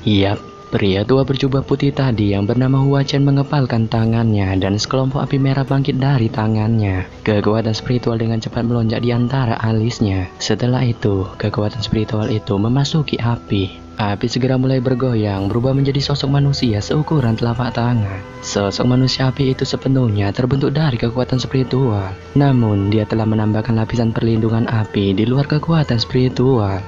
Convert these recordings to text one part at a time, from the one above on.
Yap, pria tua berjubah putih tadi yang bernama Hua Chen mengepalkan tangannya dan sekelompok api merah bangkit dari tangannya. Kekuatan spiritual dengan cepat melonjak di antara alisnya. Setelah itu, kekuatan spiritual itu memasuki api. Api segera mulai bergoyang, berubah menjadi sosok manusia seukuran telapak tangan. Sosok manusia api itu sepenuhnya terbentuk dari kekuatan spiritual. Namun, dia telah menambahkan lapisan perlindungan api di luar kekuatan spiritual.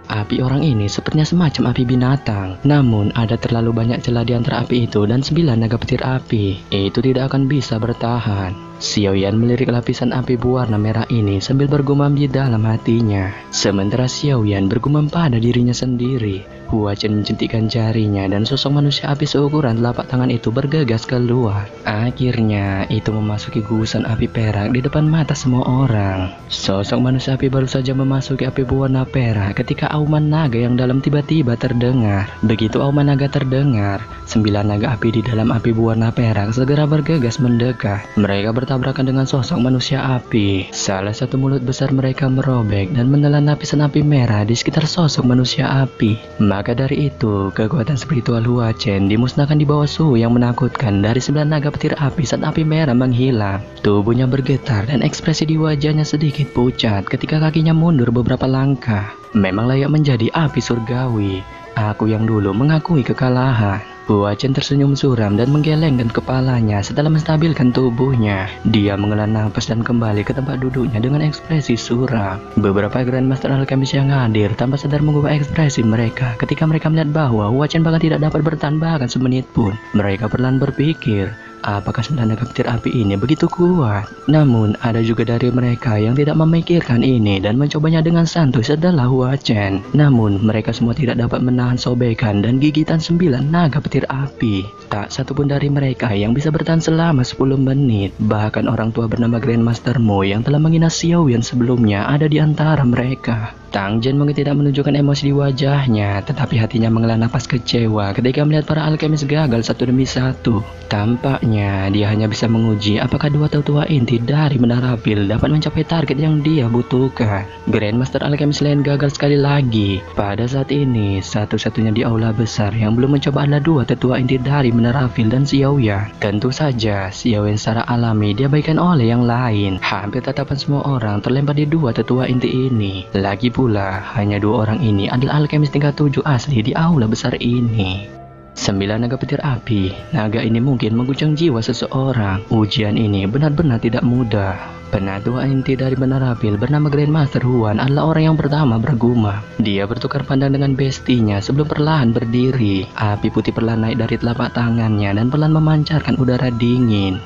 Api orang ini sepertinya semacam api binatang. Namun, ada terlalu banyak celah di antara api itu dan 9 naga petir api. Itu tidak akan bisa bertahan. Xiaoyan melirik lapisan api berwarna merah ini sambil bergumam di dalam hatinya. Sementara Xiaoyan bergumam pada dirinya sendiri. Hua Chen mencentikkan jarinya dan sosok manusia api seukuran telapak tangan itu bergegas keluar. Akhirnya, itu memasuki gugusan api perak di depan mata semua orang. Sosok manusia api baru saja memasuki api berwarna perak ketika auman naga yang dalam tiba-tiba terdengar. Begitu auman naga terdengar, 9 naga api di dalam api berwarna perak segera bergegas mendekat. Mereka bertabrakan dengan sosok manusia api. Salah satu mulut besar mereka merobek dan menelan lapisan api merah di sekitar sosok manusia api. Maka dari itu, kekuatan spiritual Hua Chen dimusnahkan di bawah suhu yang menakutkan dari 9 naga petir api saat api merah menghilang. Tubuhnya bergetar dan ekspresi di wajahnya sedikit pucat ketika kakinya mundur beberapa langkah. Memang layak menjadi api surgawi. Aku yang dulu mengakui kekalahan. Hua Chen tersenyum suram dan menggelengkan kepalanya setelah menstabilkan tubuhnya. Dia menghela nafas dan kembali ke tempat duduknya dengan ekspresi suram. Beberapa Grandmaster Alchemist yang hadir tanpa sadar mengubah ekspresi mereka ketika mereka melihat bahwa Hua Chen bahkan tidak dapat bertahan bahkan semenit pun. Mereka perlahan berpikir, apakah 9 naga petir api ini begitu kuat? Namun, ada juga dari mereka yang tidak memikirkan ini dan mencobanya dengan santuy setelah Hua Chen. Namun, mereka semua tidak dapat menahan sobekan dan gigitan 9 naga petir api. Tak satupun dari mereka yang bisa bertahan selama 10 menit. Bahkan orang tua bernama Grandmaster Mo yang telah menghina Xiaoyan sebelumnya ada di antara mereka. Tang Jen mungkin tidak menunjukkan emosi di wajahnya, tetapi hatinya menghela napas kecewa ketika melihat para alkemis gagal satu demi satu. Tampaknya dia hanya bisa menguji apakah dua tetua inti dari Menara Pil dapat mencapai target yang dia butuhkan. Grandmaster Alchemist lain gagal sekali lagi. Pada saat ini, satu-satunya di aula besar yang belum mencoba adalah dua tetua inti dari Menara Pil dan Xiaoyan. Tentu saja, Xiaoyan secara alami diabaikan oleh yang lain. Hampir tatapan semua orang terlempar di dua tetua inti ini. Lagi pula, hanya dua orang ini adalah alkemis tingkat 7 asli di aula besar ini. 9 naga petir api. Naga ini mungkin mengguncang jiwa seseorang. Ujian ini benar-benar tidak mudah. Penatua inti dari Menara Pil bernama Grandmaster Huan adalah orang yang pertama bergumam. Dia bertukar pandang dengan bestinya sebelum perlahan berdiri. Api putih perlahan naik dari telapak tangannya dan perlahan memancarkan udara dingin.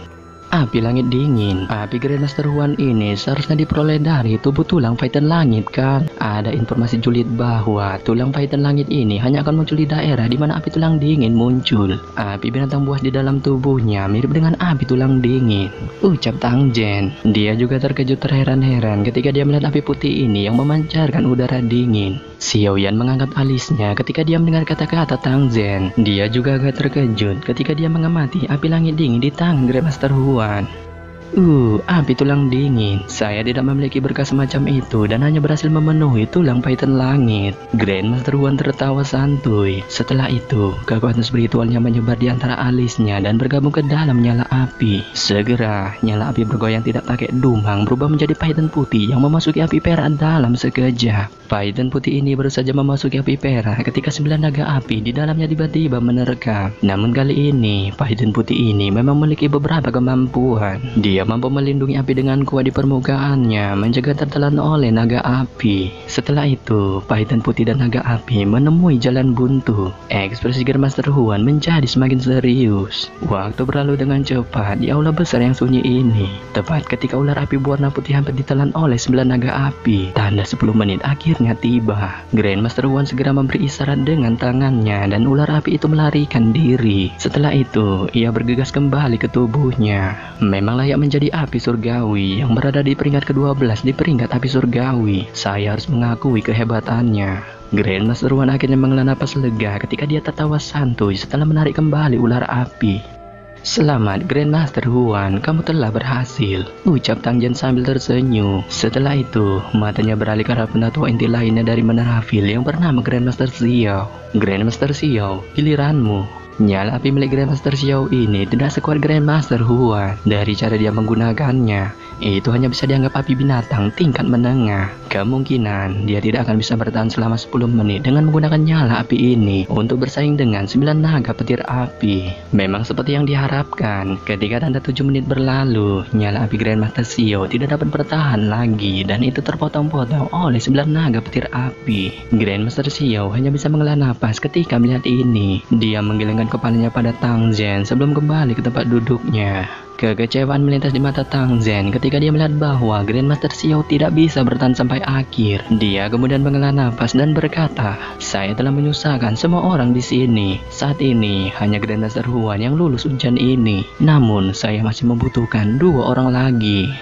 Api langit dingin. Api Grandmaster Huan ini seharusnya diperoleh dari tubuh tulang Python langit kan? Ada informasi julid bahwa tulang Python langit ini hanya akan muncul di daerah di mana api tulang dingin muncul. Api binatang buas di dalam tubuhnya mirip dengan api tulang dingin, ucap Tang Jen. Dia juga terkejut terheran-heran ketika dia melihat api putih ini yang memancarkan udara dingin. Xiaoyan mengangkat alisnya ketika dia mendengar kata-kata Tang Jen. Dia juga agak terkejut ketika dia mengamati api langit dingin di tangan Grandmaster Huan. Api tulang dingin. Saya tidak memiliki berkas semacam itu dan hanya berhasil memenuhi tulang Python langit. Grandmaster Huan tertawa santuy. Setelah itu, kekuatan spiritualnya menyebar di antara alisnya dan bergabung ke dalam nyala api. Segera, nyala api bergoyang tidak pakai dumang berubah menjadi Python putih yang memasuki api perak dalam sekejap. Python putih ini baru saja memasuki api perak ketika 9 naga api di dalamnya tiba-tiba menerkam. Namun kali ini, Python putih ini memang memiliki beberapa kemampuan. Dia mampu melindungi api dengan kuat di permukaannya, mencegah tertelan oleh naga api. Setelah itu, Python putih dan naga api menemui jalan buntu. Ekspresi Grandmaster Huan menjadi semakin serius. Waktu berlalu dengan cepat di aula besar yang sunyi ini. Tepat ketika ular api berwarna putih hampir ditelan oleh 9 naga api. Tanda 10 menit akhirnya tiba. Grandmaster Huan segera memberi isyarat dengan tangannya dan ular api itu melarikan diri. Setelah itu, ia bergegas kembali ke tubuhnya. Memang layak menjadi api surgawi yang berada di peringkat ke-12 di peringkat api surgawi. Saya harus mengakui kehebatannya. Grandmaster Huan akhirnya menghela napas lega ketika dia tertawa santuy setelah menarik kembali ular api. Selamat Grandmaster Huan, kamu telah berhasil, ucap Tang Jen sambil tersenyum. Setelah itu, matanya beralih ke arah penatua inti lainnya dari Menara Vil yang bernama Grandmaster Xiao. Grandmaster Xiao, giliranmu. Nyala api milik Grandmaster Xiao ini tidak sekuat Grandmaster Huan. Dari cara dia menggunakannya, itu hanya bisa dianggap api binatang tingkat menengah. Kemungkinan dia tidak akan bisa bertahan selama 10 menit dengan menggunakan nyala api ini untuk bersaing dengan 9 naga petir api. Memang seperti yang diharapkan, ketika tanda 7 menit berlalu, nyala api Grandmaster Xiao tidak dapat bertahan lagi dan itu terpotong-potong oleh 9 naga petir api. Grandmaster Xiao hanya bisa menghela napas ketika melihat ini. Dia menggelengkan kepalanya pada Tang Jen sebelum kembali ke tempat duduknya. Kekecewaan melintas di mata Tang Jen ketika dia melihat bahwa Grandmaster Xiao tidak bisa bertahan sampai akhir. Dia kemudian menghela napas dan berkata, "Saya telah menyusahkan semua orang di sini. Saat ini hanya Grandmaster Huan yang lulus ujian ini. Namun saya masih membutuhkan 2 orang lagi."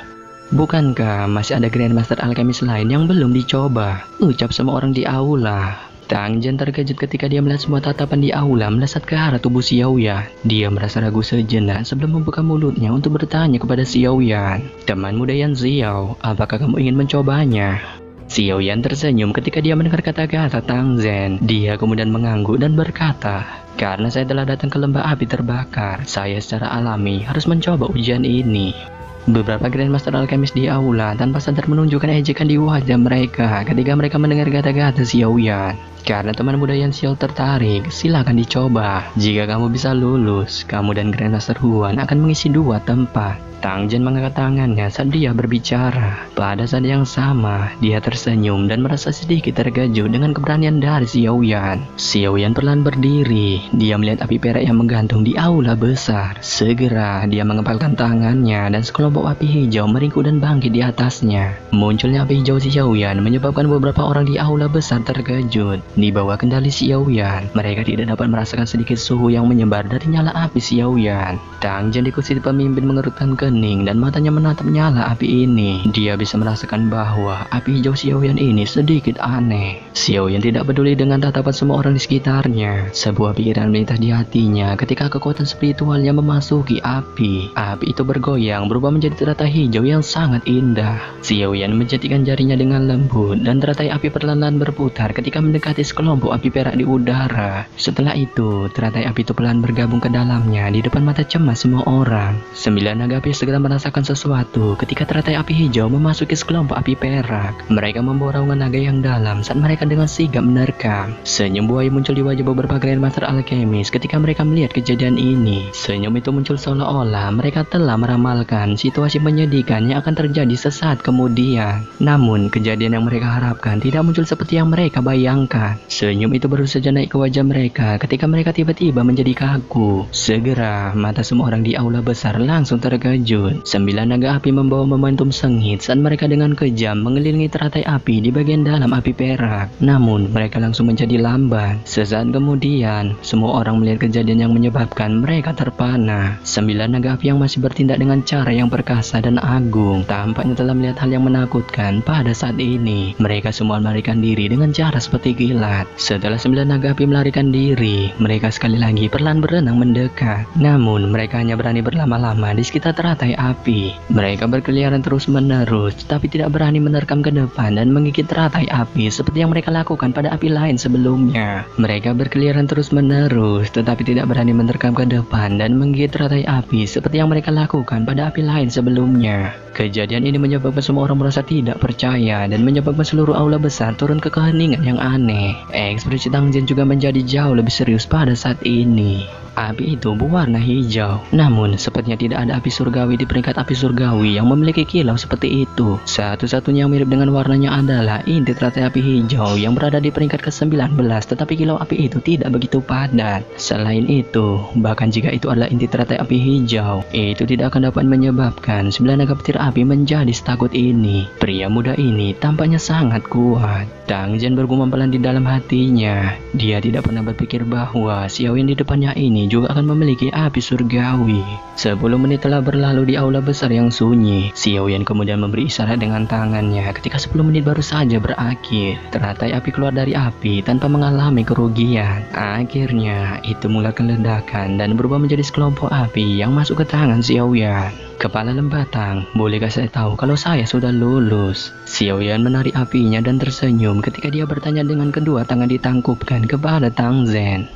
"Bukankah masih ada Grandmaster Alchemist lain yang belum dicoba?" ucap semua orang di aula. Tang Jen terkejut ketika dia melihat semua tatapan di aula melesat ke arah tubuh Xiaoyan. Dia merasa ragu sejenak sebelum membuka mulutnya untuk bertanya kepada Xiaoyan, "Teman muda Yan Xiao, apakah kamu ingin mencobanya?" Xiaoyan tersenyum ketika dia mendengar kata-kata Tang Jen. Dia kemudian mengangguk dan berkata, "Karena saya telah datang ke lembah api terbakar, saya secara alami harus mencoba ujian ini." Beberapa Grandmaster Alchemist di aula tanpa sadar menunjukkan ejekan di wajah mereka ketika mereka mendengar kata-kata Xiaoyan. Karena teman muda Yan Xiao tertarik, silakan dicoba. Jika kamu bisa lulus, kamu dan Grandmaster Huan akan mengisi 2 tempat. Tang Jen mengangkat tangannya saat dia berbicara. Pada saat yang sama, dia tersenyum dan merasa sedikit terkejut dengan keberanian dari Xiaoyan. Xiaoyan perlahan berdiri. Dia melihat api perak yang menggantung di aula besar. Segera dia mengepalkan tangannya dan sekelompok api hijau meringkuk dan bangkit di atasnya. Munculnya api hijau Xiaoyan menyebabkan beberapa orang di aula besar terkejut. Di bawah kendali Xiaoyan, mereka tidak dapat merasakan sedikit suhu yang menyebar dari nyala api Xiaoyan. Tang Jen di kursi pemimpin mengerutkan kening dan matanya menatap nyala api ini. Dia bisa merasakan bahwa api hijau Xiaoyan ini sedikit aneh. Xiaoyan tidak peduli dengan tatapan semua orang di sekitarnya. Sebuah pikiran melintas di hatinya ketika kekuatan spiritualnya memasuki api. Api itu bergoyang berubah menjadi teratai hijau yang sangat indah. Xiaoyan menjentikan jarinya dengan lembut dan teratai api perlahan berputar ketika mendekati sekelompok api perak di udara. Setelah itu, teratai api itu perlahan bergabung ke dalamnya di depan mata cemas semua orang. 9 naga api segera merasakan sesuatu ketika teratai api hijau memasuki sekelompok api perak. Mereka membawa raungan naga yang dalam saat mereka dengan sigap menerkam. Senyum buaya muncul di wajah beberapa Grandmaster Alchemist ketika mereka melihat kejadian ini. Senyum itu muncul seolah-olah mereka telah meramalkan situasi menyedihkan yang akan terjadi sesaat kemudian. Namun, kejadian yang mereka harapkan tidak muncul seperti yang mereka bayangkan. Senyum itu baru saja naik ke wajah mereka ketika mereka tiba-tiba menjadi kaku. Segera, mata semua orang di aula besar langsung terkejut. 9 naga api membawa momentum sengit saat mereka dengan kejam mengelilingi teratai api di bagian dalam api perak. Namun, mereka langsung menjadi lamban. Sesaat kemudian, semua orang melihat kejadian yang menyebabkan mereka terpana. 9 naga api yang masih bertindak dengan cara yang perkasa dan agung tampaknya telah melihat hal yang menakutkan pada saat ini. Mereka semua melarikan diri dengan cara seperti kilat. Setelah 9 naga api melarikan diri, mereka sekali lagi perlahan berenang mendekat. Namun, mereka hanya berani berlama-lama di sekitar teratai api. Mereka berkeliaran terus-menerus, tapi tidak berani menerkam ke depan dan menggigit teratai api seperti yang mereka lakukan pada api lain sebelumnya. Mereka berkeliaran terus-menerus, tetapi tidak berani menerkam ke depan dan menggigit teratai api seperti yang mereka lakukan pada api lain sebelumnya. Kejadian ini menyebabkan semua orang merasa tidak percaya dan menyebabkan seluruh aula besar turun ke keheningan yang aneh. Ekspresi Tang Jen juga menjadi jauh lebih serius pada saat ini. Api itu berwarna hijau. Namun, sepertinya tidak ada api surgawi di peringkat api surgawi yang memiliki kilau seperti itu. Satu-satunya yang mirip dengan warnanya adalah inti teratai api hijau yang berada di peringkat ke-19, tetapi kilau api itu tidak begitu padat. Selain itu, bahkan jika itu adalah inti teratai api hijau, itu tidak akan dapat menyebabkan 9 naga petir api menjadi setakut ini. Pria muda ini tampaknya sangat kuat. Tang Jen bergumam pelan di dalam hatinya. Dia tidak pernah berpikir bahwa Xiaoyan di depannya ini ini juga akan memiliki api surgawi. 10 menit telah berlalu di aula besar yang sunyi. Xiaoyan kemudian memberi isyarat dengan tangannya. Ketika 10 menit baru saja berakhir, teratai api keluar dari api tanpa mengalami kerugian. Akhirnya, itu mulakan ledakan dan berubah menjadi sekelompok api yang masuk ke tangan Xiaoyan. Kepala Lembatang, bolehkah saya tahu kalau saya sudah lulus? Xiaoyan menarik apinya dan tersenyum ketika dia bertanya dengan kedua tangan ditangkupkan kepada Tang Zhen.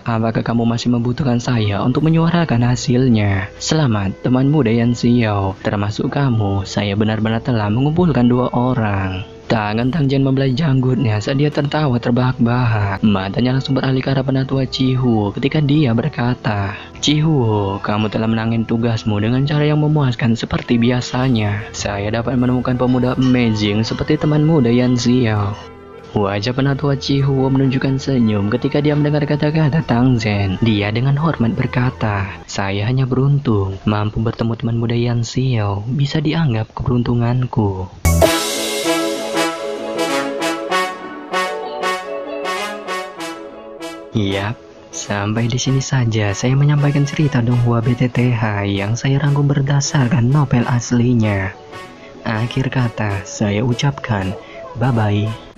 Apakah kamu masih membutuhkan saya untuk menyuarakan hasilnya? Selamat, teman muda Yan Xiao. Termasuk kamu, saya benar-benar telah mengumpulkan 2 orang. Tangan Tang Zhen membelah janggutnya saat dia tertawa terbahak-bahak. Matanya langsung beralih ke arah penatua Cihuo ketika dia berkata, Cihuo, kamu telah menangin tugasmu dengan cara yang memuaskan seperti biasanya. Saya dapat menemukan pemuda amazing seperti teman muda Yan Xiao. Wajah penatua Cihuo menunjukkan senyum ketika dia mendengar kata-kata Tang Zhen. Dia dengan hormat berkata, saya hanya beruntung mampu bertemu teman muda Yan Xiao. Bisa dianggap keberuntunganku. Yap, sampai di sini saja saya menyampaikan cerita Donghua BTTH yang saya rangkum berdasarkan novel aslinya. Akhir kata, saya ucapkan bye-bye.